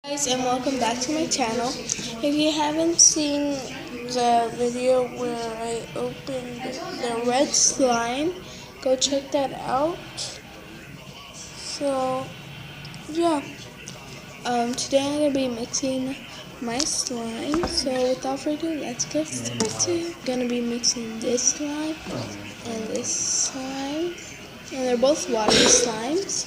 Guys, and welcome back to my channel. If you haven't seen the video where I opened the red slime, go check that out. So yeah, today I'm gonna be mixing my slime. So without further ado, let's get started. I'm gonna be mixing this slime and this slime, and they're both water slimes.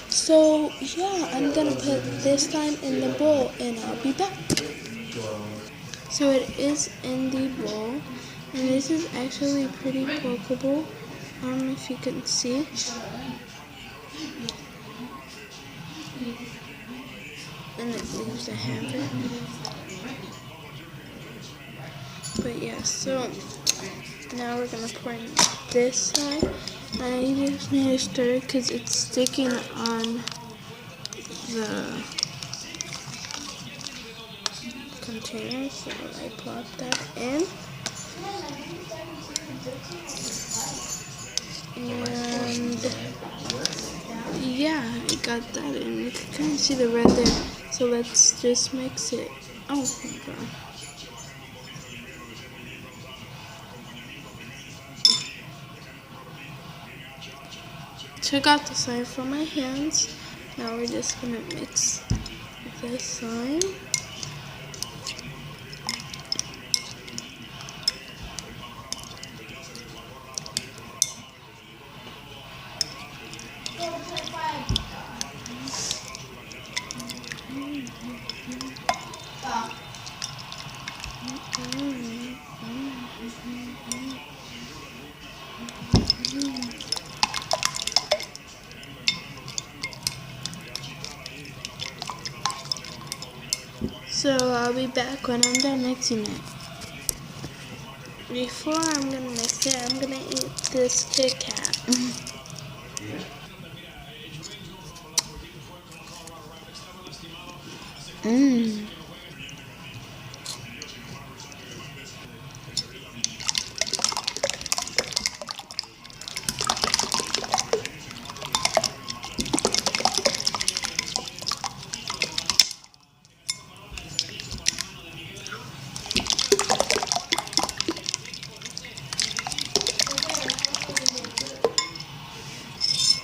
So yeah, I'm gonna put this slime in the bowl and I'll be back. So it is in the bowl, and this is actually pretty pokeable. I don't know if you can see. And it leaves a hammer. But yeah, so now we're gonna pour in this side. I just need to stir it because it's sticking on the container, so I plop that in. And yeah, I got that in. You can kind of see the red there. So let's just mix it. Oh my god. Took out the slime from my hands. Now we're just gonna mix the slime. So I'll be back when I'm done mixing it. Before I'm gonna mix it, I'm gonna eat this Kit Kat. Mmm.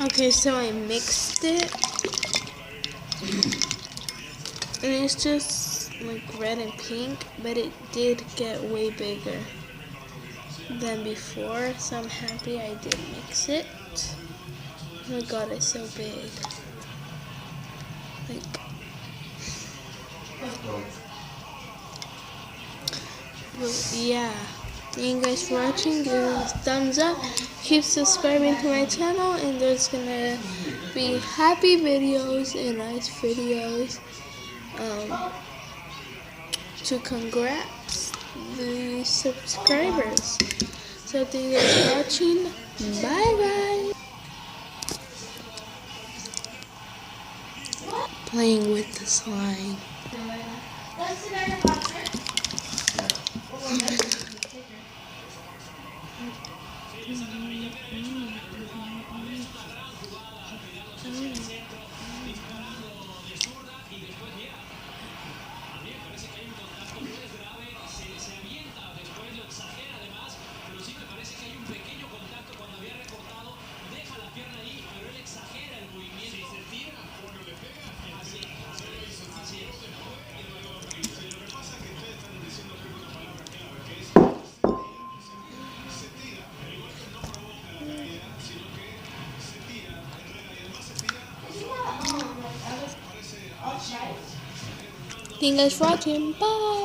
Okay, so I mixed it, and it's just like red and pink, but it did get way bigger than before, so I'm happy I did mix it. Oh my god, it's so big. Like, but yeah. Thank you guys for watching. Give us a thumbs up. Keep subscribing to my channel, and there's gonna be happy videos and nice videos to congrats the subscribers. So thank you guys for watching. Bye bye. Playing with the slime. Thank you guys for watching. Bye.